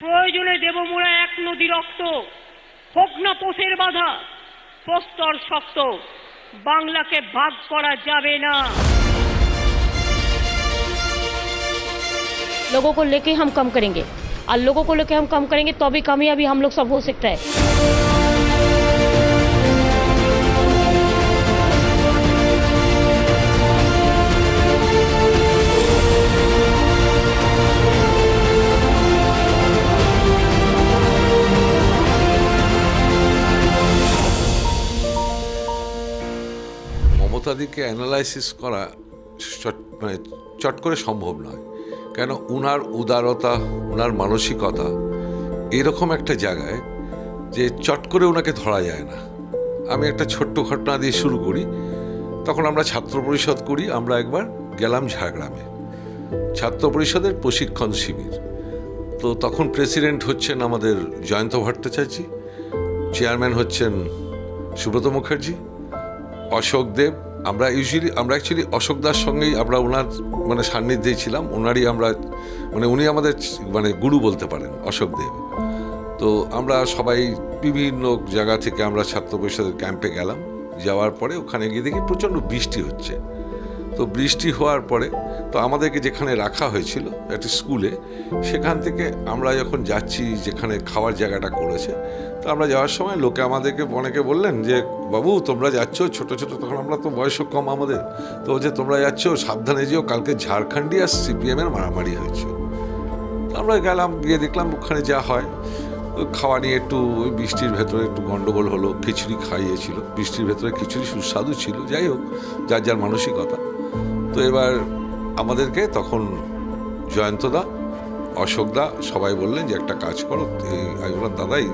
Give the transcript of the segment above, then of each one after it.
প্রয়োজনে দেব মোরা এক নদী রক্ত, হোক না পোষের বাধা, প্রস্তর শক্ত, বাংলাকে ভাগ করা যাবে না। लोगों को लेके हम कम करेंगे और लोगों को लेके हम कम करेंगे तो भी कामयाबी हम लोग सब हो सकता है। মমতাদিকে অ্যানালাইসিস করা চট করে সম্ভব নয়, কেন উনার উদারতা, উনার মানসিকতা এরকম একটা জায়গায় যে চট করে ওনাকে ধরা যায় না। আমি একটা ছোট্ট ঘটনা দিয়ে শুরু করি। তখন আমরা ছাত্র পরিষদ করি, আমরা একবার গেলাম ঝাড়গ্রামে, ছাত্র পরিষদের প্রশিক্ষণ শিবির। তো তখন প্রেসিডেন্ট হচ্ছেন আমাদের জয়ন্ত ভট্টাচার্য, চেয়ারম্যান হচ্ছেন সুব্রত মুখার্জি, অশোক দেব। আমরা অ্যাকচুয়ালি অশোক দার সঙ্গেই আমরা ওনার সান্নিধ্যেই ছিলাম, ওনারই আমরা উনি আমাদের গুরু বলতে পারেন, অশোক দেব। তো আমরা সবাই বিভিন্ন জায়গা থেকে আমরা ছাত্র পরিষদের ক্যাম্পে গেলাম। যাওয়ার পরে ওখানে গিয়ে দেখি প্রচণ্ড বৃষ্টি হচ্ছে। তো বৃষ্টি হওয়ার পরে তো আমাদেরকে যেখানে রাখা হয়েছিল একটা স্কুলে, সেখান থেকে আমরা যখন যাচ্ছি যেখানে খাওয়ার জায়গাটা করেছে, তো আমরা যাওয়ার সময় লোকে আমাদেরকে অনেকে বললেন যে বাবু তোমরা যাচ্ছ, ছোট ছোট, তখন আমরা তো বয়সও কম আমাদের, তো যে তোমরা যাচ্ছ সাবধানে যেও, কালকে ঝাড়খণ্ডী আর সিপিএমের মারামারি হয়েছে। আমরা গেলাম, গিয়ে দেখলাম ওখানে যা হয়। খাওয়া নিয়ে একটু ওই বৃষ্টির ভেতরে একটু গন্ডগোল হলো, খিচুড়ি খাইয়েছিল, বৃষ্টির ভেতরে খিচুড়ি সুস্বাদু ছিল। যাই হোক, যার যার মানসিকতা। তো এবার আমাদেরকে তখন জয়ন্তদা, অশোকদা সবাই বললেন যে একটা কাজ করো। আমি বললাম দাদা এই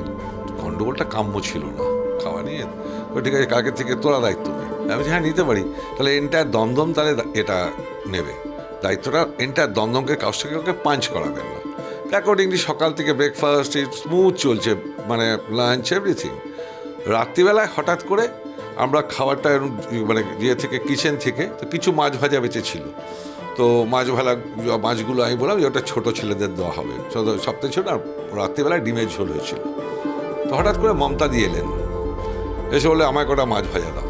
গন্ডগোলটা কাম্য ছিল না খাওয়া নিয়ে, তো ঠিক আছে কালকে থেকে তোরা দায়িত্ব নেই। আমি বলছি হ্যাঁ নিতে পারি। তাহলে এন্টায়ার দমদম তাহলে এটা নেবে দায়িত্বটা, এন্টায়ার দমদমকে কাছ থেকে ওকে পাঞ্চ করাবেন না। অ্যাকর্ডিংলি সকাল থেকে ব্রেকফাস্ট স্মুথ চলছে, লাঞ্চ এভরিথিং। রাত্রিবেলায় হঠাৎ করে আমরা খাবারটা ইয়ে থেকে কিচেন থেকে তো কিছু মাছ ভাজা বেঁচে ছিল। তো মাছগুলো আমি বললাম যে ওটা ছোটো ছেলেদের দেওয়া হবে, সপ্তাহে ছোট। আর রাত্রিবেলায় ডিমের ঝোল হয়েছিল। তো হঠাৎ করে মমতা দিয়ে এলেন, এসে বলে আমাকে ওটা মাছ ভাজা দাও।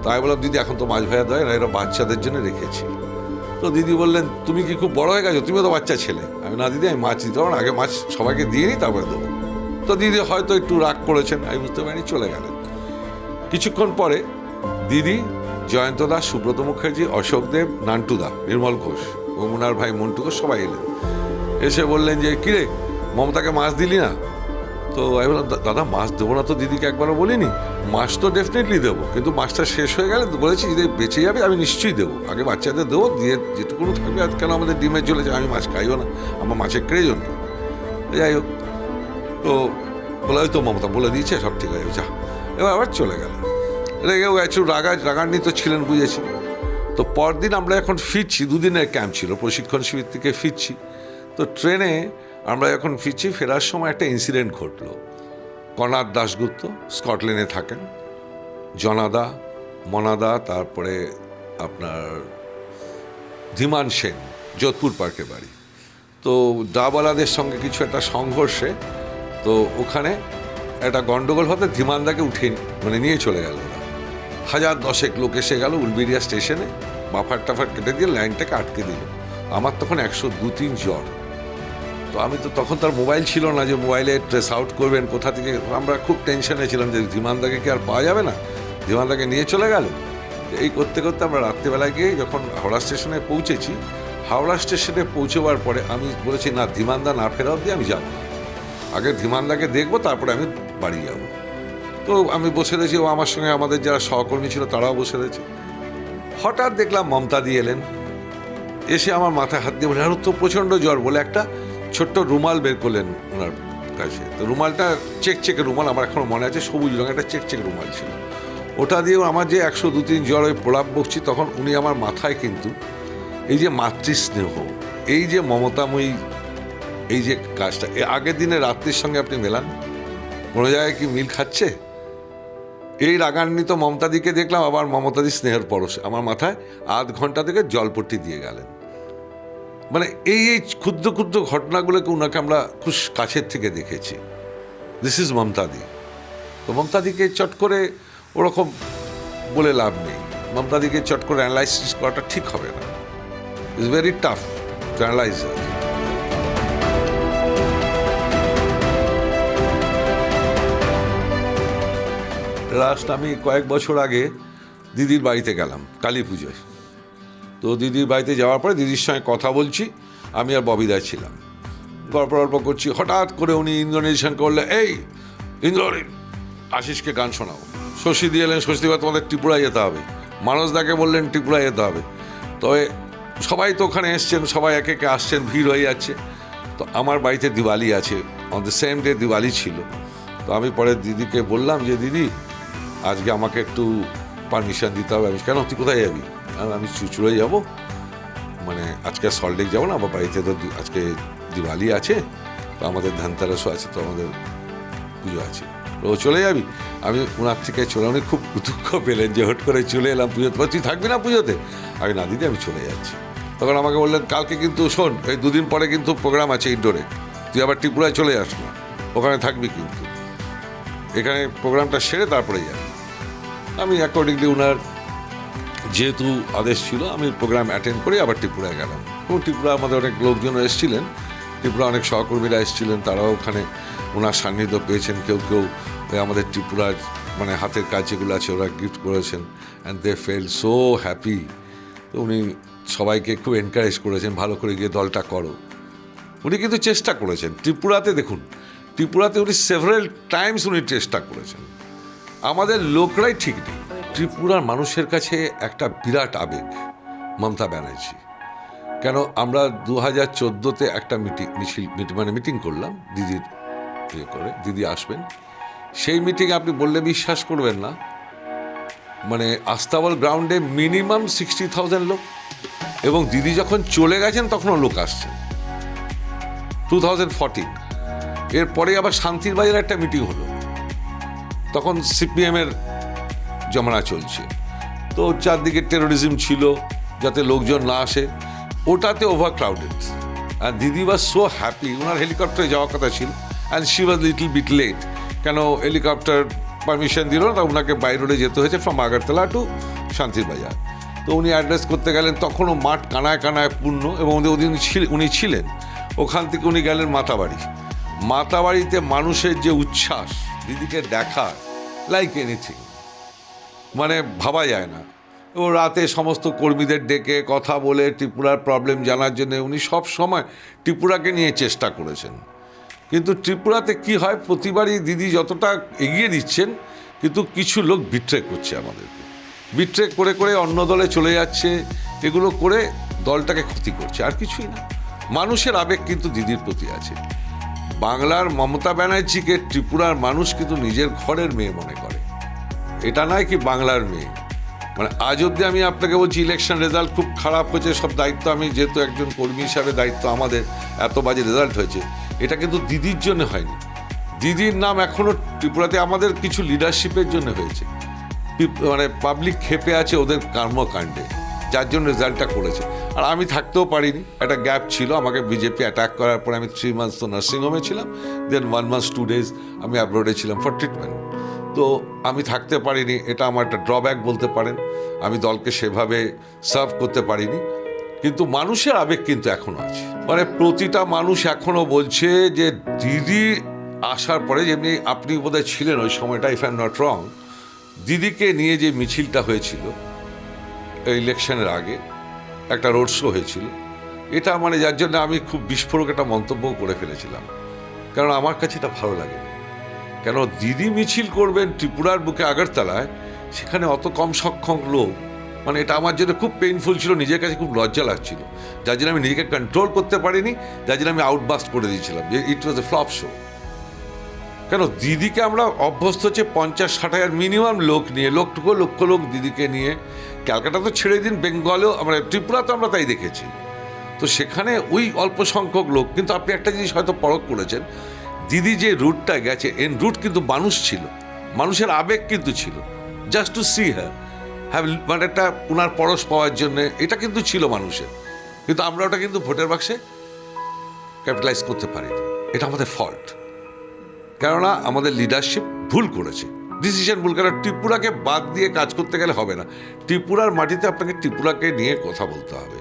তাই বললাম দিদি এখন তো মাছ ভাজা দেয় না, এটা বাচ্চাদের জন্য রেখেছি। তো দিদি বললেন তুমি কি খুব বড় হয়ে গেছো, তুমিও তো বাচ্চা ছেলে। আমি না দিদি আমি মাছ দিতে পারবো না, আগে মাছ সবাইকে দিয়ে নিই তারপরে দেবো। তো দিদি হয়তো একটু রাগ করেছেন, আমি বুঝতে পারিনি, চলে গেলেন। কিছুক্ষণ পরে দিদি, জয়ন্ত দাস, সুব্রত মুখার্জি, অশোক দেব, নান্টুদা, নির্মল ঘোষ, ওনার ভাই মন্টু ঘোষ সবাই এলেন। এসে বললেন যে কিরে মমতাকে মাছ দিলি না? তো আমি বললাম দাদা মাছ দেবো না তো দিদিকে একবারও বলিনি, মাছ তো ডেফিনেটলি দেবো, কিন্তু মাছটা শেষ হয়ে গেলে বলেছি যদি বেঁচে যাবে আমি নিশ্চয়ই দেবো, আগে বাচ্চাদের দেবো, দিয়ে যেটুকুনো থাকবে। আর কেন আমাদের ডিমের চলেছে, আমি মাছ খাইও না, আমার মাছের প্রয়োজন নেই। যাই হোক, তো বলে হয়তো মমতা বলে দিয়েছে সব ঠিক হয়ে যা। এবার আবার চলে গেল, রেগেও একটু রাগান্বিত ছিলেন বুঝেছি। তো পরদিন আমরা এখন ফিরছি, দুদিনের ক্যাম্প ছিল, প্রশিক্ষণ শিবির থেকে ফিরছি। তো ট্রেনে আমরা যখন ফিরছি, ফেরার সময় একটা ইনসিডেন্ট ঘটলো। কনাদ দাশগুপ্ত স্কটল্যান্ডে থাকেন, জনাদা, মনাদা, তারপরে আপনার ধীমান সেন যোধপুর পার্কে বাড়ি। তো দাবালাদের সঙ্গে কিছু একটা সংঘর্ষে তো ওখানে একটা গন্ডগোল হতে ধীমানদাকে উঠে নিয়ে চলে গেল ওরা। 1000 লোক এসে গেল উলবেরিয়া স্টেশনে, বাফার টাফার কেটে দিয়ে লাইনটাকে আটকে দিল। আমার তখন 102-3 জ্বর। তো আমি তো তখন তার মোবাইল ছিল না যে মোবাইলে ট্রেস আউট করবেন কোথা থেকে। আমরা খুব টেনশনে ছিলাম যে ধীমানদাকে কি আর পাওয়া যাবে না, ধীমানদাকে নিয়ে চলে গেল। এই করতে করতে আমরা রাত্রিবেলায় গিয়ে যখন হাওড়া স্টেশনে পৌঁছেছি, হাওড়া স্টেশনে পৌঁছবার পরে আমি বলেছি না, ধীমানদা না ফেরা অবধি আমি যাব না, আগে ধীমানদাকে দেখবো তারপরে আমি বাড়ি যাব। তো আমি বসে রয়েছি, ও আমার সঙ্গে আমাদের যারা সহকর্মী ছিল তারাও বসে রয়েছে। হঠাৎ দেখলাম মমতা দিয়ে এলেন, এসে আমার মাথায় হাত দিয়ে বলে আর তো প্রচণ্ড জ্বর, বলে একটা ছোট্ট রুমাল বের করলেন ওনার কাছে। তো রুমালটা চেকচেকে রুমাল, আমার এখনও মনে আছে, সবুজ রঙের একটা চেকচেক রুমাল ছিল। ওটা দিয়ে আমার যে 102-3 জ্বর ওই প্রলাপ বকছি, তখন উনি আমার মাথায় কিন্তু এই যে মাতৃস্নেহ, এই যে মমতাময়ী, এই যে কাজটা আগের দিনে রাত্রির সঙ্গে আপনি মেলান, কোনো জায়গায় কি মিল খাচ্ছে? এই রাগান্বিত মমতাদিকে দেখলাম, আবার মমতাদি স্নেহের পরশে আমার মাথায় 0.5 ঘন্টা থেকে জলপট্টি দিয়ে গেলেন। মানে এই ক্ষুদ্র ক্ষুদ্র ঘটনাগুলোকে ওনাকে আমরা খুব কাছের থেকে দেখেছি। দিস ইজ মমতাদি। তো মমতাদিকে চট করে ওরকম বলে লাভ নেই, মমতাদিকে চট করে অ্যানালাইসিস করাটা ঠিক হবে না। It's very tough to analyse. Last আমি কয়েক বছর আগে দিদির বাড়িতে গেলাম কালী পুজোয়। তো দিদির বাড়িতে যাওয়ার পরে দিদির সঙ্গে কথা বলছি, আমি আর ববিদা ছিলাম, গল্প গল্প করছি। হঠাৎ করে উনি ইন্দ্রনীল করলে, এই ইন্দ্রনীল, আশিসকে গান শোনাও। শশী দিয়ে এলেন, শশী দিয়ে তোমাদের ত্রিপুরা যেতে হবে। মানসদাকে বললেন ত্রিপুরা যেতে হবে। তবে সবাই তো ওখানে এসছেন, সবাই একে একে আসছেন, ভিড় হয়ে যাচ্ছে। তো আমার বাড়িতে দিওয়ালি আছে, on the same day Diwali ছিল। তো আমি পরে দিদিকে বললাম যে দিদি আজকে আমাকে একটু পারমিশন দিতে হবে। আমি কেন, তুই কোথায় যাবি? আমি চুচুড়ে যাব, মানে আজকে সল্টলেক যাবো না, আমার বাড়িতে তো আজকে দিওয়ালি আছে, তো আমাদের ধানতেরাসও আছে, তো আমাদের পুজো আছে, ও চলে যাবি? আমি ওনার থেকে চলে, উনি খুব দুঃখ পেলেন যে হট করে চলে এলাম পুজোতে। তুই থাকবি না পুজোতে? আমি না দিদি, আমি চলে যাচ্ছি। তখন আমাকে বললেন কালকে কিন্তু শোন, এই 2 দিন পরে কিন্তু প্রোগ্রাম আছে ইনডোরে, তুই আবার ত্রিপুরায় চলে আস না, ওখানে থাকবি কিন্তু, এখানে প্রোগ্রামটা সেরে তারপরে যাবি। আমি অ্যাকর্ডিংলি ওনার যেহেতু আদেশ ছিল, আমি প্রোগ্রাম অ্যাটেন্ড করে আবার ত্রিপুরায় গেলাম। এবং ত্রিপুরা আমাদের অনেক লোকজন এসেছিলেন, ত্রিপুরা অনেক সহকর্মীরা এসেছিলেন, তারাও ওখানে ওনার সান্নিধ্য পেয়েছেন। কেউ কেউ আমাদের ত্রিপুরার মানে হাতের কাজ যেগুলো আছে ওরা গিফট করেছেন, and they felt so happy. তো উনি সবাইকে খুব এনকারেজ করেছেন, ভালো করে গিয়ে দলটা করো। উনি কিন্তু চেষ্টা করেছেন ত্রিপুরাতে, দেখুন ত্রিপুরাতে উনি সেভারাল টাইমস উনি চেষ্টা করেছেন। আমাদের লোকরাই ঠিক নেই। ত্রিপুরার মানুষের কাছে একটা বিরাট আবেগ মমতা ব্যানার্জি। কেন, আমরা 2014-তে একটা মিটিং করলাম দিদির ইয়ে করে, দিদি আসবেন। সেই মিটিংয়ে আপনি বললে বিশ্বাস করবেন না, মানে আস্তাবল গ্রাউন্ডে মিনিমাম 60,000 লোক, এবং দিদি যখন চলে গেছেন তখনও লোক আসছেন। 2014 এরপরে আবার শান্তির বাজারে একটা মিটিং হলো, তখন সিপিএমের জমানা চলছে, তো চারদিকে টেরোরিজম ছিল যাতে লোকজন না আসে, ওটাতে ওভার ক্রাউডেড। আর দিদি ওয়াজ সো হ্যাপি। ওনার হেলিকপ্টারে যাওয়ার কথা ছিল, and she was little bit late. কেন, হেলিকপ্টার পারমিশন দিল না, ওনাকে বাই রোডে যেতে হয়েছে ফ্রম আগরতলা টু শান্তির বাজার। তো উনি অ্যাড্রেস করতে গেলেন, তখনও মাঠ কানায় কানায় পূর্ণ, এবং ওদিন উনি ছিলেন। ওখান থেকে উনি গেলেন মাতাবাড়ি। মাতাবাড়িতে মানুষের যে উচ্ছ্বাস দিদিকে দেখার, লাইক এনিথিং, মানে ভাবা যায় না। ও রাতে সমস্ত কর্মীদের ডেকে কথা বলে ত্রিপুরার প্রবলেম জানার জন্য উনি সব সময় ত্রিপুরাকে নিয়ে চেষ্টা করেছেন। কিন্তু ত্রিপুরাতে কি হয়, প্রতিবারই দিদি যতটা এগিয়ে দিচ্ছেন, কিন্তু কিছু লোক বিট্রে করছে আমাদেরকে, বিট্রে করে করে অন্য দলে চলে যাচ্ছে, এগুলো করে দলটাকে ক্ষতি করছে, আর কিছুই না। মানুষের আবেগ কিন্তু দিদির প্রতি আছে। বাংলার মমতা ব্যানার্জিকে ত্রিপুরার মানুষ কিন্তু নিজের ঘরের মেয়ে মনে করে, এটা নয় কি বাংলার মেয়ে। মানে আজ অব্দি আমি আপনাকে বলছি, ইলেকশন রেজাল্ট খুব খারাপ হয়েছে, সব দায়িত্ব আমি যেহেতু একজন কর্মী হিসাবে দায়িত্ব আমাদের, এত বাজে রেজাল্ট হয়েছে, এটা কিন্তু দিদির জন্য হয়নি। দিদির নাম এখনও ত্রিপুরাতে আমাদের কিছু লিডারশিপের জন্য হয়েছে, মানে পাবলিক ক্ষেপে আছে ওদের কর্মকাণ্ডে, যার জন্য রেজাল্টটা করেছে। আর আমি থাকতেও পারিনি, একটা গ্যাপ ছিল, আমাকে বিজেপি অ্যাটাক করার পরে আমি 3 months তো নার্সিংহোমে ছিলাম, দেন 1 month 2 days আমি অ্যাব্রোডে ছিলাম ফর ট্রিটমেন্ট। তো আমি থাকতে পারিনি, এটা আমার একটা ড্রব্যাক বলতে পারেন। আমি দলকে সেভাবে সার্ভ করতে পারিনি, কিন্তু মানুষের আবেগ কিন্তু এখনও আছে। মানে প্রতিটা মানুষ এখনও বলছে যে দিদি আসার পরে, যেমনি আপনি বোধহয় ছিলেন ওই সময়টা, if I am not wrong, দিদিকে নিয়ে যে মিছিলটা হয়েছিল ইলেকশনের আগে, একটা রোড শো হয়েছিল, এটা মানে যার জন্য আমি খুব বিস্ফোরক একটা মন্তব্য করে ফেলেছিলাম, কারণ আমার কাছে এটা ভালো লাগে। কেন, দিদি মিছিল করবেন ত্রিপুরার বুকে আগরতলায়, সেখানে অত কম সংখ্যক লোক, মানে এটা আমার জন্য খুব পেইনফুল ছিল, নিজের কাছে খুব লজ্জা লাগছিল, যার জন্য আমি নিজেকে কন্ট্রোল করতে পারিনি, যার জন্য আমি আউটবাস্ট করে দিয়েছিলাম যে ইট ওয়াজ এ ফ্লপ শো। কেন, দিদিকে আমরা অভ্যস্ত হচ্ছে 50-60 মিনিমাম লোক নিয়ে, লক্ষ লোক দিদিকে নিয়ে। ক্যালকাটা তো ছেড়ে দিন, বেঙ্গলেও আমরা, ত্রিপুরা তো আমরা তাই দেখেছি। তো সেখানে ওই অল্প সংখ্যক লোক, কিন্তু আপনি একটা জিনিস হয়তো পরখ করেছেন, দিদি যে রুটটা গেছে, এন রুট কিন্তু মানুষ ছিল, মানুষের আবেগ কিন্তু ছিল, জাস্ট টু সি হ্যাভ, মানে একটা ওনার পরশ পাওয়ার জন্যে, এটা কিন্তু ছিল মানুষের। কিন্তু আমরা ওটা কিন্তু ভোটের বাক্সে ক্যাপিটালাইজ করতে পারিনি। এটা আমাদের ফল্ট, কেননা আমাদের লিডারশিপ ভুল করেছে, ডিসিশন ভুল। কারণ ত্রিপুরাকে বাদ দিয়ে কাজ করতে গেলে হবে না। ত্রিপুরার মাটিতে আপনাকে ত্রিপুরাকে নিয়ে কথা বলতে হবে।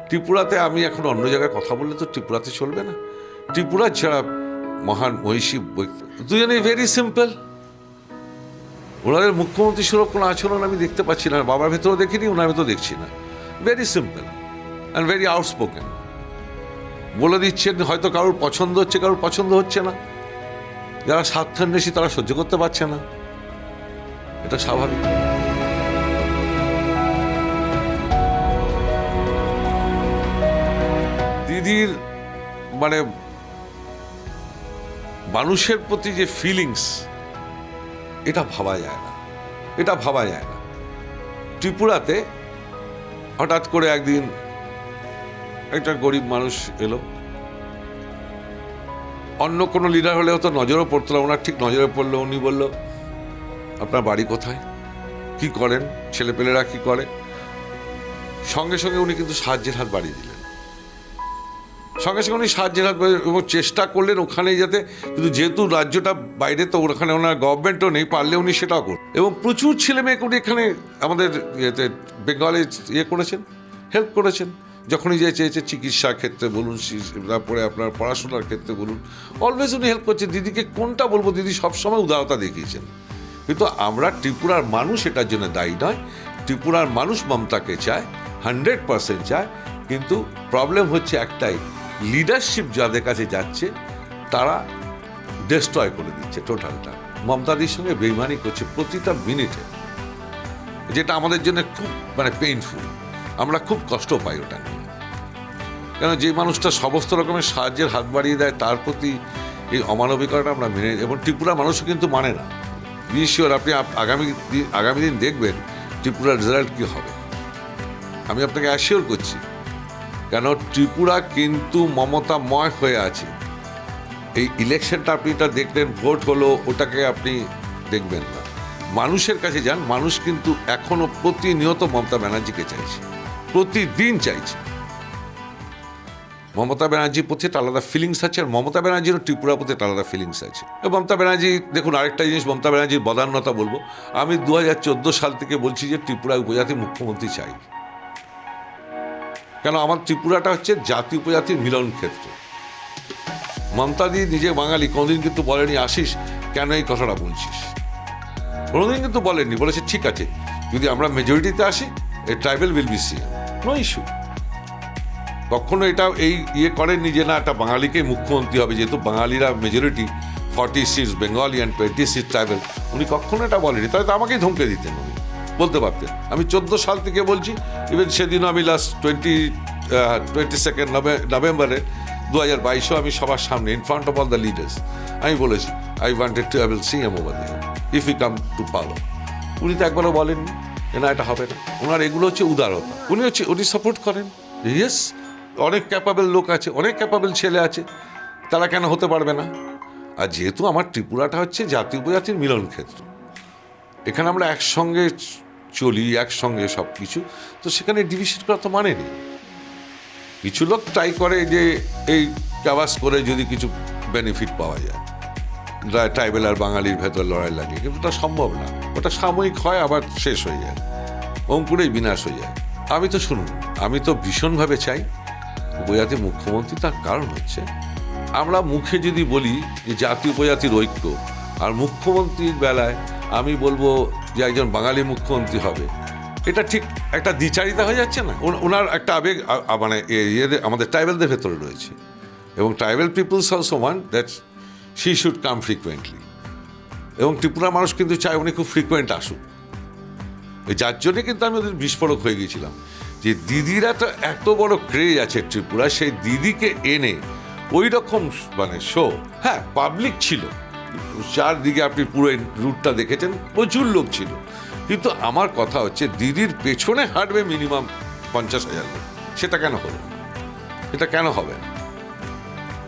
ত্রিপুরাতে আমি এখন অন্য জায়গায় কথা বললে তো ত্রিপুরাতে চলবে না। ত্রিপুরা ছাড়া মহান মহিষী দুজনেই ভেরি সিম্পল। ওনাদের মুখ্যমন্ত্রী সুলভ কোনো আচরণ আমি দেখতে পাচ্ছি না, বাবার ভেতরেও দেখিনি, ওনার ভেতরেও দেখছি না। Very simple and very outspoken. বলে দিচ্ছেন হয়তো কারোর পছন্দ হচ্ছে, কারোর পছন্দ হচ্ছে না। যারা স্বার্থান্বেষী তারা সহ্য করতে পারছে না, এটা স্বাভাবিক। দিদির মানে মানুষের প্রতি যে ফিলিংস, এটা ভাবা যায় না, এটা ভাবা যায় না। ত্রিপুরাতে হঠাৎ করে একদিন একটা গরিব মানুষ এলো, অন্য কোনো লিডার হলে হয়তো নজরও পড়তো না, ওনার ঠিক নজরে পড়লো। উনি বলল, আপনার বাড়ি কোথায়, কি করেন, ছেলেপেলেরা কি করে? সঙ্গে সঙ্গে উনি কিন্তু সাহায্যের হাত বাড়িয়ে দিলেন। সঙ্গে সঙ্গে উনি সাহায্যের হাত এবং চেষ্টা করলেন ওখানেই যাতে, কিন্তু যেহেতু রাজ্যটা বাইরে তো ওখানে ওনার গভর্নমেন্টও নেই, পারলে উনি সেটাও করুন। এবং প্রচুর ছেলে মেয়েকে উনি এখানে আমাদের ইয়েতে বেঙ্গলে করেছেন, হেল্প করেছেন। যখনই যে চেয়েছে চিকিৎসার ক্ষেত্রে বলুন, তারপরে আপনার পড়াশোনার ক্ষেত্রে বলুন, অলওয়েজ উনি হেল্প করছেন। দিদিকে কোনটা বলবো, দিদি সবসময় উদারতা দেখিয়েছেন। কিন্তু আমরা ত্রিপুরার মানুষ এটার জন্য দায়ী নয়। ত্রিপুরার মানুষ মমতাকে চায়, 100% চায়। কিন্তু প্রবলেম হচ্ছে একটাই, লিডারশিপ যাদের কাছে যাচ্ছে তারা ডিস্ট্রয় করে দিচ্ছে টোটালটা। মমতাদির সঙ্গে বেইমানি করছে প্রতিটা মিনিটে, যেটা আমাদের জন্য খুব পেইনফুল। আমরা খুব কষ্ট পাই ওটা নিয়ে। কেন, যে মানুষটা সমস্ত রকমের সাহায্যের হাত বাড়িয়ে দেয় তার প্রতি এই অমানবিকতাটা আমরা মেনে, এবং ত্রিপুরার মানুষও কিন্তু মানে না। বিশ্বর আপনি আগামী দিন দেখবেন ত্রিপুরার রেজাল্ট কী হবে, আমি আপনাকে অ্যাসিওর করছি। কেন, ত্রিপুরা কিন্তু মমতাময় হয়ে আছে। এই ইলেকশনটা আপনি এটা দেখলেন, ভোট হলো, ওটাকে আপনি দেখবেন না। মানুষের কাছে যান, মানুষ কিন্তু এখনো প্রতিনিয়ত মমতা ব্যানার্জিকে চাইছে, প্রতিদিন চাইছে। মমতা ব্যানার্জির প্রতি একটা আলাদা ফিলিংস আছে, আর মমতা ব্যানার্জিরও ত্রিপুরার প্রতি একটা আলাদা ফিলিংস আছে। মমতা ব্যানার্জি দেখুন, আরেকটা জিনিস মমতা ব্যানার্জির বদান্যতা বলবো, আমি 2014 সাল থেকে বলছি যে ত্রিপুরা উপজাতি মুখ্যমন্ত্রী চাই। কেন, আমার ত্রিপুরাটা হচ্ছে জাতি উপজাতির মিলন ক্ষেত্র। মমতাদি নিজে বাঙালি, কোনোদিন কিন্তু বলেনি আশিস কেন এই কথাটা বলছিস, কোনোদিন কিন্তু বলেননি। বলেছে ঠিক আছে, যদি আমরা মেজরিটিতে আসি, a tribal will be CM, no issue. কখনো এটা এই করেননি যে না একটা বাঙালিকে মুখ্যমন্ত্রী হবে, যেহেতু বাঙালিরা majority, 40 seats Bengali and 20 seats tribal. উনি কখনো এটা বলেনি, তাহলে তো আমাকেই ধমকে দিতেন, উনি বলতে পারতেন। আমি 14 সাল থেকে বলছি, ইভেন সেদিনও আমি লাস্ট 22 নভেম্বরে 2022 আমি সবার সামনে, in front of all the leaders, আমি বলেছি I wanted to have CM over there if you come to power. উনি তো একবারও বলেননি না এটা হবে না। ওনার এগুলো হচ্ছে উদারতা, উনি সাপোর্ট করেন। ইয়েস, অনেক ক্যাপাবল লোক আছে, অনেক ক্যাপাবল ছেলে আছে, তারা কেন হতে পারবে না? আর যেহেতু আমার ত্রিপুরাটা হচ্ছে জাতি উপজাতির মিলন ক্ষেত্র, এখানে আমরা একসঙ্গে চলি, একসঙ্গে সব কিছু, তো সেখানে ডিভিশন করা তো মানে নেই। কিছু লোক ট্রাই করে যে এই ক্যাবাস করে যদি কিছু বেনিফিট পাওয়া যায়, ট্রাইবেল আর বাঙালির ভেতর লড়াই লাগে, কিন্তু ওটা সম্ভব না। ওটা সাময়িক হয়, আবার শেষ হয়ে যায়, অঙ্কুরেই বিনাশ হয়ে যায়। আমি তো শুনুন, আমি তো ভীষণভাবে চাই উপজাতি মুখ্যমন্ত্রী। তার কারণ হচ্ছে, আমরা মুখে যদি বলি যে জাতি উপজাতির ঐক্য, আর মুখ্যমন্ত্রীর বেলায় আমি বলবো যে একজন বাঙালি মুখ্যমন্ত্রী হবে, এটা ঠিক একটা দ্বিচারিতা হয়ে যাচ্ছে না? ওনার একটা আবেগ আমাদের ট্রাইবেলদের ভেতরে রয়েছে, এবং tribal peoples also want that she should come frequently, এবং ত্রিপুরা মানুষ কিন্তু চায় উনি খুব ফ্রিকুয়েন্ট আসুক। যার জন্যে কিন্তু আমি ওদের বিস্ফোরক হয়ে গিয়েছিলাম যে দিদিরা তো এত বড় ক্রেজ আছে ত্রিপুরা, সেই দিদিকে এনে ওই রকম শো, হ্যাঁ পাবলিক ছিল চারদিকে, আপনি পুরো রুটটা দেখেছেন, প্রচুর লোক ছিল। কিন্তু আমার কথা হচ্ছে, দিদির পেছনে হাঁটবে মিনিমাম 50,000 লোক। সেটা কেন হলো? এটা কেন হবে?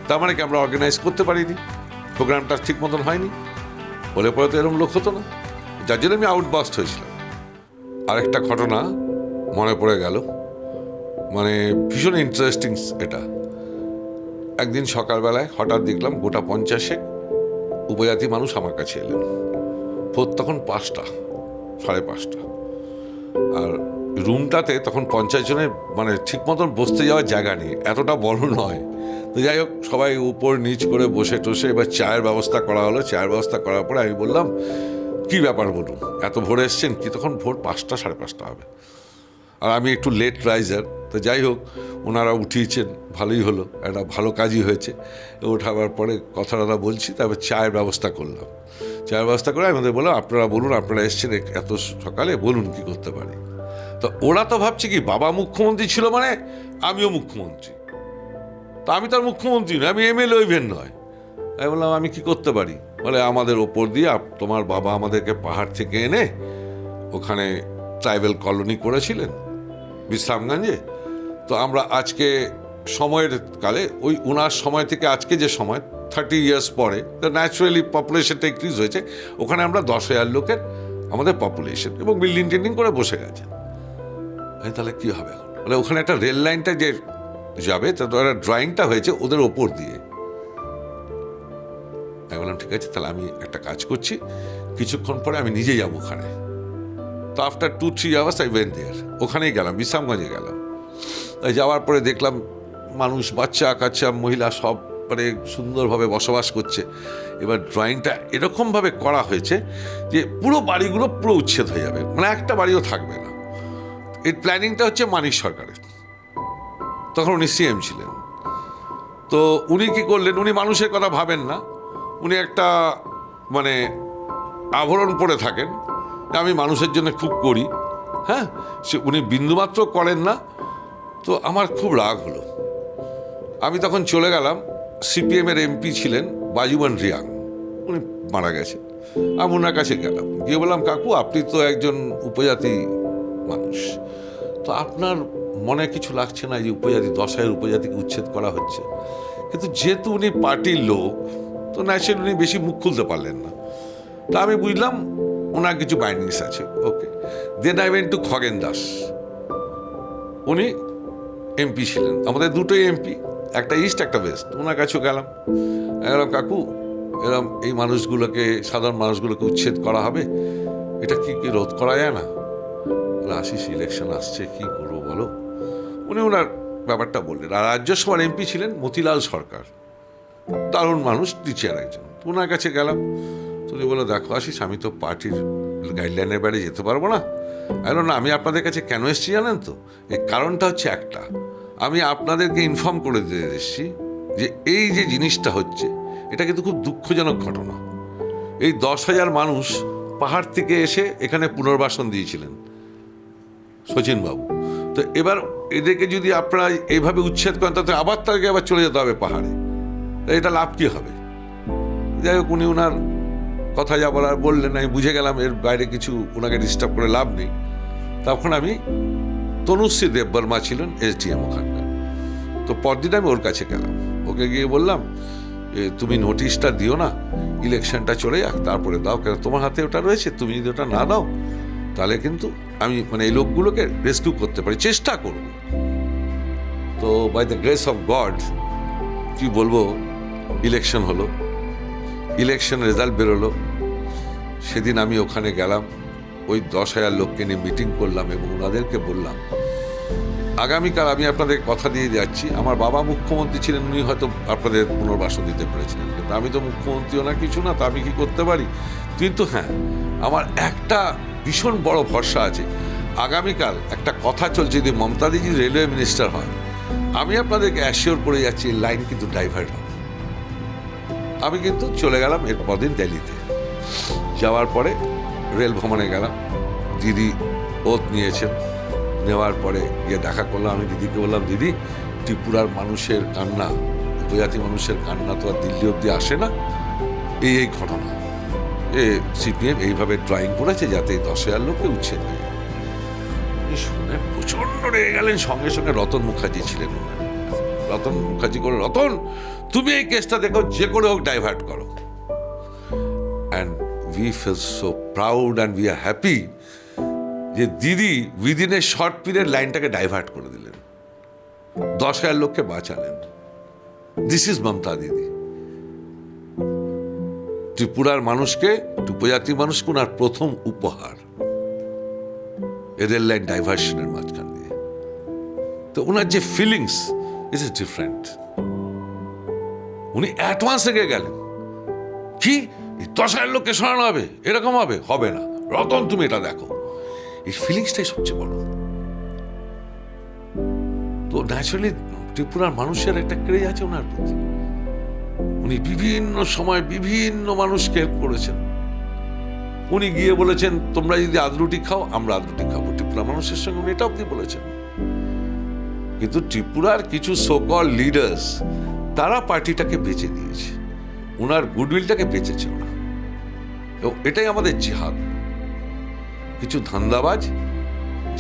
তার মানে কি আমরা অর্গানাইজ করতে পারিনি, প্রোগ্রামটা ঠিক মতন হয়নি, বলে পরে তো এরকম লোক হতো না। যার জন্য আমি আউটবাস্ট হয়েছিলাম। আরেকটা ঘটনা মনে পড়ে গেল, মানে ভীষণ ইন্টারেস্টিং এটা। একদিন সকালবেলায় হঠাৎ দেখলাম গোটা 50 উপজাতি মানুষ আমার কাছে এলেন। ভোর তখন 5টা, 5:30। আর রুমটাতে তখন 50 জনের মানে ঠিক মতন বসতে যাওয়ার জায়গা নেই, এতটা বড় নয়। তো যাই হোক, সবাই উপর নিচ করে বসে টসে এবার চায়ের ব্যবস্থা করা হলো। চায়ের ব্যবস্থা করার পরে আমি বললাম, কি ব্যাপার বলুন, এত ভোরে এসছেন কি? তখন ভোর 5টা, 5:30 হবে। আর আমি একটু লেট রাইজার, তো যাই হোক ওনারা উঠিয়েছেন, ভালোই হলো, একটা ভালো কাজই হয়েছে। ওঠাবার পরে কথা বলছি, তারপর চায়ের ব্যবস্থা করলাম। চায়ের ব্যবস্থা করে আমাদের বললাম, আপনারা বলুন, আপনারা এসছেন এত সকালে, বলুন কি করতে পারি। তো ওরা তো ভাবছে কি বাবা মুখ্যমন্ত্রী ছিল মানে আমিও মুখ্যমন্ত্রী। তো আমি তার মুখ্যমন্ত্রী নয়, আমি MLA ইভেন নয়। আমি বললাম, আমি কি করতে পারি? বলে, আমাদের ওপর দিয়ে তোমার বাবা আমাদেরকে পাহাড় থেকে এনে ওখানে ট্রাইবাল কলোনি করেছিলেন বিশ্রামগঞ্জে। তো আমরা আজকে সময়ের কালে ওই ওনার সময় থেকে আজকে যে সময় 30 ইয়ার্স পরে, তো ন্যাচারালি পপুলেশনটা ইনক্রিজ হয়েছে। ওখানে আমরা 10,000 লোকের আমাদের পপুলেশন, এবং বিল্ডিং টিল্ডিং করে বসে গেছে। তাহলে কি হবে এখন? বলে, ওখানে একটা রেল লাইনটা যে যাবে, তো ড্রয়িংটা হয়েছে ওদের ওপর দিয়ে। আমি বললাম, ঠিক আছে, তাহলে আমি একটা কাজ করছি, কিছুক্ষণ পরে আমি নিজে যাবো ওখানে। তো after 2-3 hours I went there. ওখানেই গেলাম, বিশ্রামগঞ্জে গেলাম। তাই যাওয়ার পরে দেখলাম মানুষ, বাচ্চা কাচ্চা, মহিলা সব মানে সুন্দরভাবে বসবাস করছে। এবার ড্রয়িংটা এরকমভাবে করা হয়েছে যে পুরো বাড়িগুলো পুরো উচ্ছেদ হয়ে যাবে, মানে একটা বাড়িও থাকবে না। এই প্ল্যানিংটা হচ্ছে মানিক সরকারের, তখন উনি CM ছিলেন। তো উনি কি করলেন, উনি মানুষের কথা ভাবেন না, উনি একটা মানে আভরণ পরে থাকেন, আমি মানুষের জন্য খুব করি। হ্যাঁ, সে উনি বিন্দুমাত্র করেন না। তো আমার খুব রাগ হলো। আমি তখন চলে গেলাম, CPM-এর MP ছিলেন বাজুমান রিয়াং, উনি মারা গেছেন। আমি ওনার কাছে গেলাম, গিয়ে বললাম, কাকু আপনি তো একজন উপজাতি মানুষ, তো আপনার মনে কিছু লাগছে না যে উপজাতি 10,000 উপজাতিকে উচ্ছেদ করা হচ্ছে? কিন্তু যেহেতু উনি পার্টির লোক, তো ন্যাচারালি উনি বেশি মুখ খুলতে পারলেন না। তা আমি বুঝলাম ওনার কিছু বাইন্ডিংস আছে। Okay, then I went to Khagen Das, উনি MP ছিলেন, আমাদের দুটোই MP, একটা ইস্ট একটা ওয়েস্ট। ওনার কাছেও গেলাম, এরকম কাকু এরকম এই মানুষগুলোকে, সাধারণ মানুষগুলোকে উচ্ছেদ করা হবে, এটা কি রোধ করা যায় না? আশিস, ইলেকশন আসছে, কি করবো বলো? উনি ওনার ব্যাপারটা বললেন। আর রাজ্যসভার MP ছিলেন মতিলাল সরকার, দারুণ মানুষ, টিচার একজন। ওনার কাছে গেলাম, তুমি বলো, দেখো আশিস, আমি তো পার্টির গাইডলাইনের বাইরে যেতে পারবো না। না, আমি আপনাদের কাছে কেন এসেছি জানেন তো? এই কারণটা হচ্ছে একটা, আমি আপনাদেরকে ইনফর্ম করে দিয়ে এসেছি যে এই যে জিনিসটা হচ্ছে, এটা কিন্তু খুব দুঃখজনক ঘটনা। এই 10,000 মানুষ পাহাড় থেকে এসে এখানে পুনর্বাসন দিয়েছিলেন শচীনবাবু। তো এবার এদেরকে যদি আপনারা এইভাবে উচ্ছেদ করেন, তাতে আবার তাকে আবার চলে যেতে হবে পাহাড়ে, এটা লাভ কি হবে? যাই হোক, উনি ওনার কথা যা বলার বললেন, আমি বুঝে গেলাম এর বাইরে কিছু ওনাকে ডিস্টার্ব করে লাভ নেই। তখন আমি, তনুশ্রী দেববর্মা ছিলেন SDM ওখানকার, তো পরদিন আমি ওর কাছে গেলাম, ওকে গিয়ে বললাম, তুমি নোটিশটা দিও না, ইলেকশনটা চলে যাক, তারপরে দাও, কেন তোমার হাতে ওটা রয়েছে, তুমি যদি ওটা না দাও তাহলে কিন্তু আমি মানে এই লোকগুলোকে রেস্কিউ করতে পারি, চেষ্টা করব। তো by the grace of God, কি বলবো, ইলেকশন হলো, ইলেকশন রেজাল্ট বেরোলো। সেদিন আমি ওখানে গেলাম, ওই 10,000 লোককে নিয়ে মিটিং করলাম এবং ওনাদেরকে বললাম, আগামীকাল আমি আপনাদের কথা দিয়ে যাচ্ছি, আমার বাবা মুখ্যমন্ত্রী ছিলেন, উনি হয়তো আপনাদের পুনর্বাসন দিতে পেরেছিলেন, কিন্তু আমি তো মুখ্যমন্ত্রীও না, কিছু না, তো আমি কি করতে পারি? কিন্তু হ্যাঁ, আমার একটা ভীষণ বড় ভরসা আছে, আগামীকাল একটা কথা চলছে, যদি মমতা দিদি রেলওয়ে মিনিস্টার হয়, আমি আপনাদেরকে অ্যাসিওর করে যাচ্ছি লাইন কিন্তু ডাইভার্ট হবে। আমি কিন্তু চলে গেলাম এর পরদিন দিল্লিতে। যাওয়ার পরে রেল ভ্রমণে গেলাম, দিদি ওত নিয়েছেন, নেওয়ার পরে গিয়ে দেখা করলাম। আমি দিদিকে বললাম, দিদি ত্রিপুরার মানুষের কান্না, উপজাতি মানুষের কান্না তো আর দিল্লি অব্দি আসে না, এই ঘটনা CPM এইভাবে ড্রয়িং করেছে যাতে 10,000 লোককে উচ্ছেদ হয়ে যায়। শুনে প্রচন্ড রেগে গেলেন। সঙ্গে সঙ্গে রতন মুখার্জি ছিলেন, রতন মুখার্জি করে, রতন তুমি এই কেসটা দেখো, যে করে হোক ডাইভার্ট করো। And we feel so proud and we are happy যে Didi within a short period লাইনটাকে ডাইভার্ট করে দিলেন। 10,000 লোককে বাঁচালেন। দিস ইজ মমতা দিদি। ত্রিপুরার মানুষকে, উপজাতি মানুষকে ওনার প্রথম উপহার রেল লাইন ডাইভার্সনের মাঝখান দিয়ে। তো ওনার যে ফিলিংস ইজ ডিফারেন্ট। উনি অ্যাডভান্স থেকে গেলেন কি 10,000 লোককে সরানো হবে, এরকম হবে, হবে না রতন, তুমি এটা দেখো। এই ফিলিংসটাই সবচেয়ে বড়। তো ন্যাচারালি ত্রিপুরার মানুষের একটা ক্রেজ আছে ওনার প্রতি। উনি বিভিন্ন সময় বিভিন্ন মানুষকে হেল্প করেছেন। উনি গিয়ে বলেছেন তোমরা যদি আদরুটি খাও আমরা আদরুটি খাবো, ত্রিপুরা মানুষের সঙ্গে উনি এটা অব্দি বলেছেন। কিন্তু ত্রিপুরার কিছু সোকল লিডার্স তারা পার্টিটাকে বেঁচে দিয়েছে, ওনার গুডউইলটাকে বেঁচেছে ওরা। এবং এটাই আমাদের জিহাদ। কিছু ধান্দাবাজ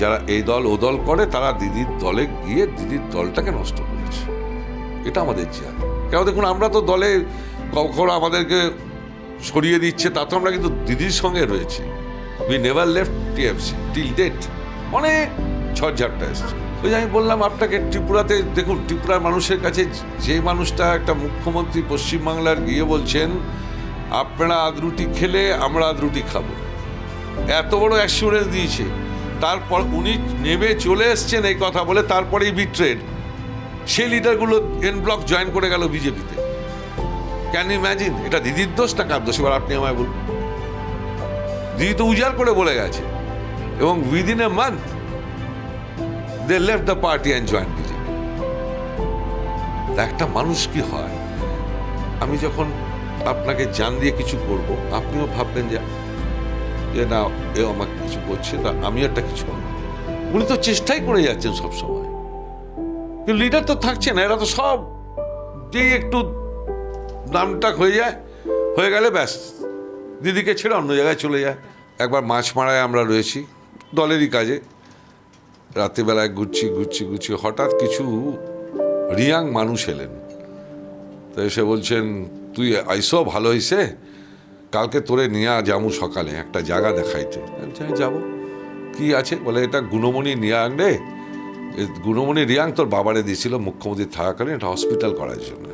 যারা এই দল ও দল করে তারা দিদির দলে গিয়ে দিদির দলটাকে নষ্ট করেছে। এটা আমাদের জিহাদ। কেন দেখুন, আমরা তো দলে কখনো আমাদেরকে সরিয়ে দিচ্ছে, তা তো আমরা কিন্তু দিদির সঙ্গে রয়েছি। We never left TFC till date. অনেক ঝড়ঝাপটা এসছে। ওই যে আমি বললাম আপনাকে, ত্রিপুরাতে দেখুন, ত্রিপুরার মানুষের কাছে যে মানুষটা একটা মুখ্যমন্ত্রী পশ্চিমবাংলার গিয়ে বলছেন আপনারা আদরুটি খেলে আমরা আদরুটি খাবো, এত বড় অ্যাসুরেন্স দিয়েছে, তারপর উনি নেমে চলে এসছেন এই কথা বলে, তারপরেই বিট্রেড। সেই লিডারগুলো এন ব্লক জয়েন করে গেল বিজেপিতে। Can imagine? এটা দিদির দোষ না কার দোষ? এবার আপনি আমায় বলুন। দিদি তো উজাড় করে বলে গেছে, এবং within a month they left the party and join BJP. একটা মানুষ কি হয়, আমি যখন আপনাকে জান দিয়ে কিছু করব, আপনিও ভাববেন যে না এ আমাকে কিছু করছে, তা আমি একটা কিছু করব। উনি তো চেষ্টাই করে যাচ্ছেন সবসময়, কিন্তু লিডার তো থাকছে না। এরা তো সব যেই একটু নামটা হয়ে গেলে ব্যাস দিদিকে ছেড়ে অন্য জায়গায় চলে যায়। একবার মাছমারায় আমরা রয়েছি দলেরই কাজে, রাত্রিবেলায় ঘুরছি হঠাৎ কিছু রিয়াং মানুষ এলেন। তো এসে বলছেন তুই আইসো, ভালো হইছে, কালকে তোরে নিয়ে যাবো সকালে একটা জায়গা দেখাইতে। যাবো, কি আছে? বলে এটা গুণমণি রিয়াং রে, গুণমণি রিয়াং তোর বাবারে দিয়েছিল মুখ্যমন্ত্রী থাকাকালীন এটা হসপিটাল করার জন্য।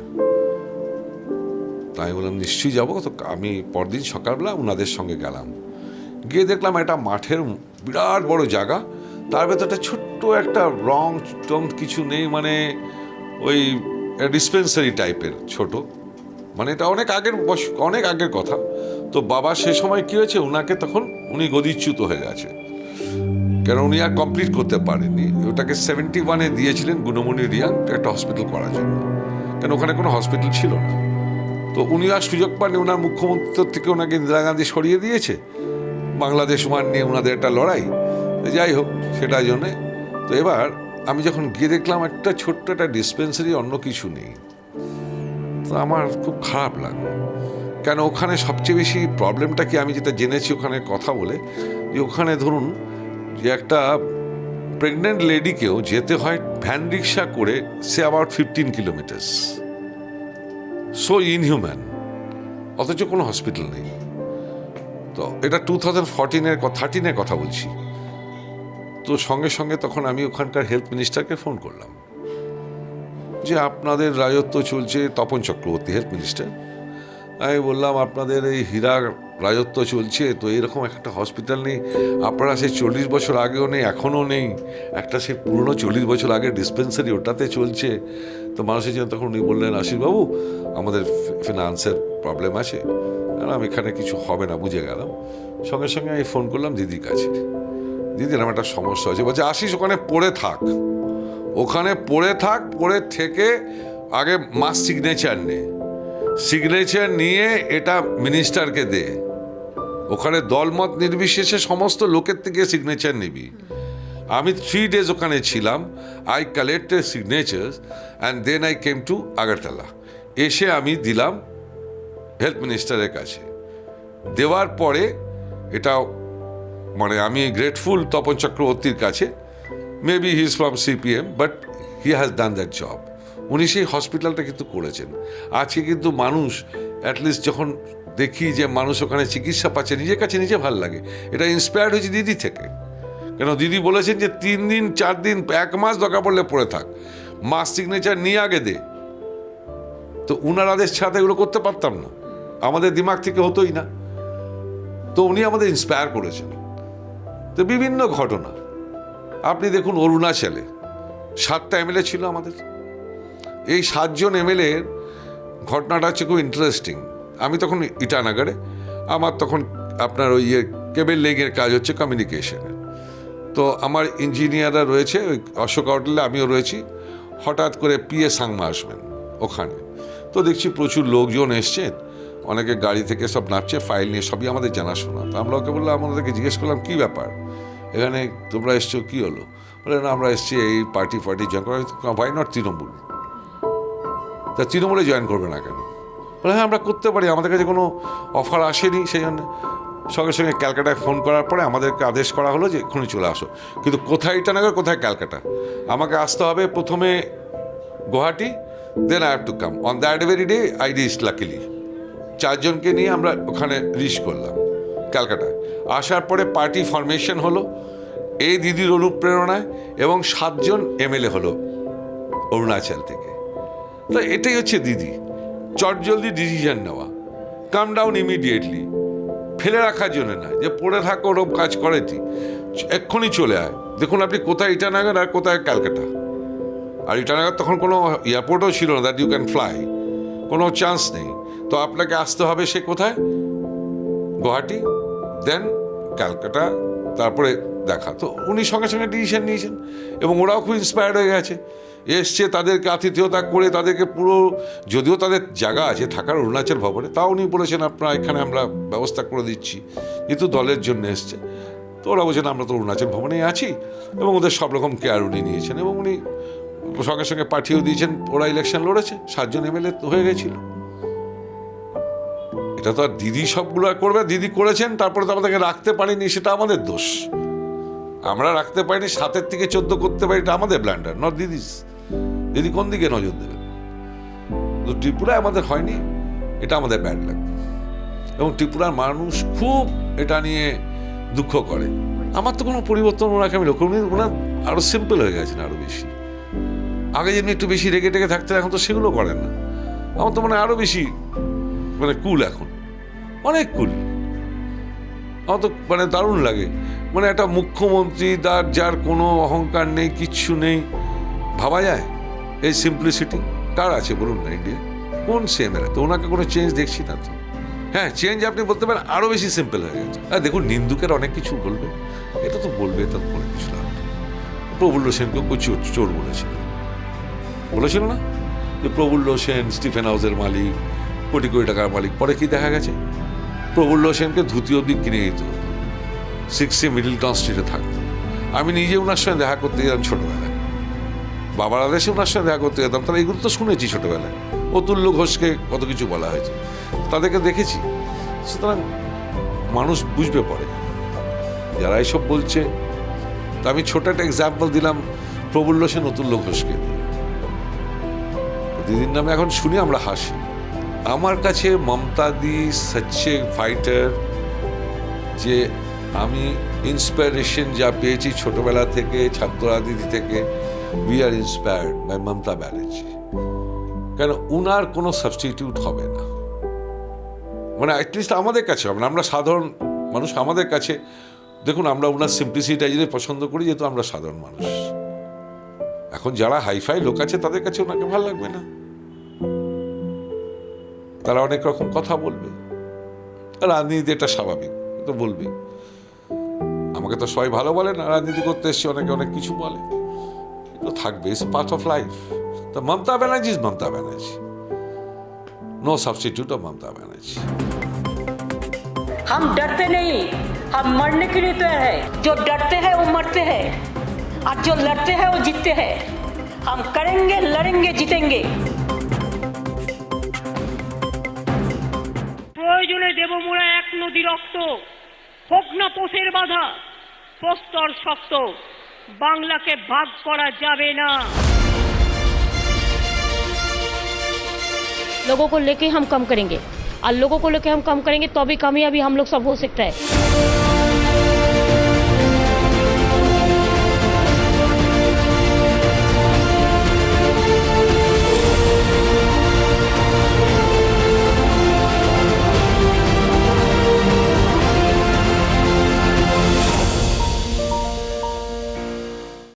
তাই বললাম নিশ্চয়ই যাবো। তো আমি পরদিন সকালবেলা ওনাদের সঙ্গে গেলাম, গিয়ে দেখলাম একটা মাঠের বিরাট বড় জায়গা, তার ভেতরটা ছোট্ট একটা রং টং কিছু নেই, মানে ওই ডিসপেন্সারি টাইপের ছোট, মানে এটা অনেক আগের কথা। তো বাবা সে সময় কি হয়েছে, ওনাকে তখন উনি গদিচ্যুত হয়ে গেছে, কেন উনি আর কমপ্লিট করতে পারেননি। ওটাকে 71-এ দিয়েছিলেন গুণমণি রিয়াং একটা হসপিটাল করার জন্য, কেন ওখানে কোনো হসপিটাল ছিল না। তো উনি আর সুযোগ পাননি, ওনার মুখ্যমন্ত্রী থেকে ওনাকে ইন্দিরা গান্ধী সরিয়ে দিয়েছে, বাংলাদেশ মান নিয়ে ওনাদের একটা লড়াই, যাই হোক সেটার জন্যে। তো এবার আমি যখন গিয়ে দেখলাম একটা ছোট্ট একটা ডিসপেন্সারি, অন্য কিছু নেই, তো আমার খুব খারাপ লাগলো। কেন ওখানে সবচেয়ে বেশি প্রবলেমটা কি, আমি যেটা জেনেছি ওখানে কথা বলে, যে ওখানে ধরুন যে একটা প্রেগনেন্ট লেডিকেও যেতে হয় ভ্যান রিক্সা করে, say about 15 kilometres, so inhuman, অথচ কোনো হসপিটাল নেই। তো এটা 2013-এর কথা বলছি। তো সঙ্গে সঙ্গে তখন আমি ওখানকার হেলথ মিনিস্টারকে ফোন করলাম যে আপনাদের রাজত্ব চলছে, তপন চক্রবর্তী হেলথ মিনিস্টার। আমি বললাম আপনাদের এই হীরা রাজত্ব চলছে, তো এরকম একটা হসপিটাল নেই, আপনারা সেই 40 বছর আগেও নেই, এখনও নেই, একটা সেই পুরনো 40 বছর আগের ডিসপেন্সারি ওটাতে চলছে। তো মানুষের জন্য তখন উনি বললেন আশিসবাবু আমাদের ফিনান্সের প্রবলেম আছে, আমি এখানে কিছু হবে না, বুঝে গেলাম। সঙ্গে সঙ্গে আমি ফোন করলাম দিদির কাছে, দিদির আমার একটা সমস্যা হয়েছে। বলছে আশিস ওখানে পড়ে থাক, পড়ে থেকে আগে মাস সিগনেচার নিয়ে এটা মিনিস্টারকে দে, ওখানে দলমত নির্বিশেষে সমস্ত লোকের থেকে সিগনেচার নিবি। আমি 3 days ওখানে ছিলাম, I collected signatures and then I came to Agartala. এসে আমি দিলাম হেলথ মিনিস্টারের কাছে, দেওয়ার পরে এটা মানে আমি গ্রেটফুল তপন চক্রবর্তীর কাছে, maybe he is from CPM but he has done that job. উনি সেই হসপিটালটা কিন্তু করেছেন। আজকে কিন্তু মানুষ অ্যাটলিস্ট যখন দেখি যে মানুষ ওখানে চিকিৎসা পাচ্ছে, নিজের কাছে নিজে ভালো লাগে। এটা ইন্সপায়ার্ড হয়েছে দিদি থেকে, কেন দিদি বলেছেন যে 3 দিন 4 দিন 1 মাস দরকার পড়লে পড়ে থাক, মাস সিগনেচার নিয়ে আগে দে, তো উনার আদেশ ছাড়া এগুলো করতে পারতাম না, আমাদের দিমাগ থেকে হতোই না। তো উনি আমাদের ইন্সপায়ার করেছেন। তো বিভিন্ন ঘটনা আপনি দেখুন, অরুণাচলে 7টা এমএলএ ছিল আমাদের। এই 7 জন এমএলএর ঘটনাটা হচ্ছে খুব ইন্টারেস্টিং। আমি তখন ইটানগরে, আমার তখন আপনার ওই কেবল লেগের কাজ হচ্ছে কমিউনিকেশনের। তো আমার ইঞ্জিনিয়াররা রয়েছে ওই অশোক আউটলে, আমিও রয়েছি। হঠাৎ করে পিএ সাংমা আসবেন ওখানে, তো দেখছি প্রচুর লোকজন এসছেন, অনেকে গাড়ি থেকে সব নামছে, ফাইল নিয়ে, সবই আমাদের জানাশোনা। তো আমরা ওকে বললাম, আমাদেরকে জিজ্ঞেস করলাম কী ব্যাপার এখানে তোমরা এসছো, কী হলো? বলে না, আমরা এসছি এই পার্টি জয়েন করা। ভাই নট তৃণমূল, তা তৃণমূলে জয়েন করবে না কেন? বলে হ্যাঁ আমরা করতে পারি, আমাদের কাছে কোনো অফার আসেনি, সেই জন্য। সঙ্গে সঙ্গে ক্যালকাটায় ফোন করার পরে আমাদেরকে আদেশ করা হলো যে এক্ষুনি চলে আসো। কিন্তু কোথায় ইটানগর, কোথায় ক্যালকাটা, আমাকে আসতে হবে প্রথমে Guwahati, then I have to come on that very day. I reach luckily 4 জনকে নিয়ে আমরা ওখানে রিচ করলাম ক্যালকাটায়। আসার পরে পার্টি ফরমেশন হলো এই দিদির অনুপ্রেরণায়, এবং 7 জন এমএলএ হলো অরুণাচল থেকে। তো এটাই হচ্ছে দিদি, চটজলদি ডিসিশন নেওয়া, কাম ডাউন ইমিডিয়েটলি, ফেলে রাখার জন্য না যে পড়ে থাকো ওরকম কাজ করেছি, এক্ষুনি চলে আয়। দেখুন আপনি কোথায় ইটানগর আর কোথায় ক্যালকাটা, আর ইটানগর তখন কোনো এয়ারপোর্টও ছিল না দ্যাট ইউ ক্যান ফ্লাই, কোনো চান্স নেই। তো আপনাকে আসতে হবে সে কোথায়, গুয়াহাটি, দেন ক্যালকাটা, তারপরে দেখা। তো উনি সঙ্গে সঙ্গে ডিসিশন নিয়েছেন, এবং ওরাও খুব ইন্সপায়ার্ড হয়ে গেছে, এসছে, তাদেরকে আতিথেয়তা করে, তাদেরকে পুরো, যদিও তাদের জায়গা আছে থাকার অরুণাচল ভবনে, তাও উনি বলেছেন আপনারা এখানে আমরা ব্যবস্থা করে দিচ্ছি, যেহেতু দলের জন্য এসছে। তো ওরা বলছেন আমরা তো অরুণাচল ভবনেই আছি, এবং ওদের সব রকম কেয়ার উনি নিয়েছেন, এবং উনি সঙ্গে সঙ্গে পাঠিয়েও দিয়েছেন। ওরা ইলেকশন লড়েছে, 7 জন এমএলএ হয়ে গেছিল। এটা তো আর দিদি সবগুলো করবে, দিদি করেছেন, তারপরে তো আমাদেরকে রাখতে পারিনি, সেটা আমাদের দোষ। আমরা রাখতে পারিনি, 7-এর থেকে 14 করতে পারি, এটা আমাদের ব্ল্যান্ডার, নট দিদিস। দিদি কোন দিকে নজর দেবেন? তো ত্রিপুরায় আমাদের হয়নি, এটা আমাদের ব্যাড লাগ, এবং ত্রিপুরার মানুষ খুব এটা নিয়ে দুঃখ করে। আমার তো কোনো পরিবর্তন ওনাকে আমি লক্ষ্য করি, ওনার আরো সিম্পল হয়ে গেছেন, আরো বেশি। আগে যেমনি একটু বেশি রেগে টেগে থাকতেন, এখন তো সেগুলো করেন না। আমার তো মানে আরো বেশি মানে কুল, এখন অনেক কুল। আমার তো মানে দারুণ লাগে, মানে একটা মুখ্যমন্ত্রী যার কোনো অহংকার নেই, কিচ্ছু নেই, ভাবা যায় এই সিম্পলিসিটি কার আছে বলুন না ইন্ডিয়া? কোন সেমেরা? তো ওনাকে কোনো চেঞ্জ দেখছি না তো। হ্যাঁ, চেঞ্জ আপনি বলতে পারেন, আরও বেশি সিম্পল হয়ে গেছে। আর দেখুন, নিন্দুকের অনেক কিছু বলবে, এটা তো বলবে, এটা তো বলে কিছু লাভ নেই। প্রফুল্ল সেনকে চোর বলেছিল না যে প্রফুল্ল সেন স্টিফেন হাউসের মালিক, কোটি কোটি টাকার মালিক। পরে কি দেখা গেছে, প্রফুল্ল সেনকে ধুতি অবধি কিনে দিত, 6 মিডল টাউন স্ট্রিটে থাকতো। আমি নিজে ওনার সঙ্গে দেখা করতে যেতাম ছোটবেলায়, বাবার আদেশে ওনার সঙ্গে দেখা করতে যেতাম। তারা এগুলো তো শুনেছি ছোটবেলায়, অতুল্য ঘোষকে কত কিছু বলা হয়েছে, তাদেরকে দেখেছি। সুতরাং মানুষ বুঝবে পরে যারা এইসব বলছে। তা আমি ছোট একটা এক্সাম্পল দিলাম প্রফুল্ল সেন অতুল্য ঘোষকে দিয়ে। দিদির নামে এখন শুনি আমরা হাসি। আমার কাছে মমতা দি সচ্চে ফাইটার, যে আমি ইন্সপিরেশন যা পেয়েছি ছোটবেলা থেকে, ছাত্র রাজনীতি থেকে, we are inspired by Mamata Banerjee. কেন উনার কোনো সাবস্টিটিউট হবে না, মানে অ্যাটলিস্ট আমাদের কাছে হবে না। আমরা সাধারণ মানুষ, আমাদের কাছে দেখুন, আমরা ওনার সিম্পলিসিটিটা যদি পছন্দ করি, যেহেতু আমরা সাধারণ মানুষ। এখন যারা হাইফাই লোক আছে তাদের কাছে ওনাকে ভালো লাগবে না, তারা অনেক রকম কথা বলবে। রাজনীতি এটা স্বাভাবিক, তো বলবে। আমাকে তো সবাই ভালো বলে না, রাজনীতি করতে এসছে, অনেকে অনেক কিছু বলে, তো থাকবে, ইটস পার্ট অফ লাইফ। তো Mamata Banerjee is Mamata Banerjee, no substitute of Mamata Banerjee. हम डरते नहीं, हम मरने के लिए तैयार है। जो डरते हैं वो मरते हैं, और जो लड़ते हैं वो जीतते हैं। हम करेंगे, लड़ेंगे, जीतेंगे। প্রয়োজনে দেব মোরা 1 নদী রক্ত, হোক না পোষের বাধা, প্রস্তর শক্ত, বাংলাকে ভাগ করা যাবে না। लोगों को लेके हम कम करेंगे, और लोगों को लेके हम कम करेंगे तो भी कामयाबी हम लोग सब हो सकता है।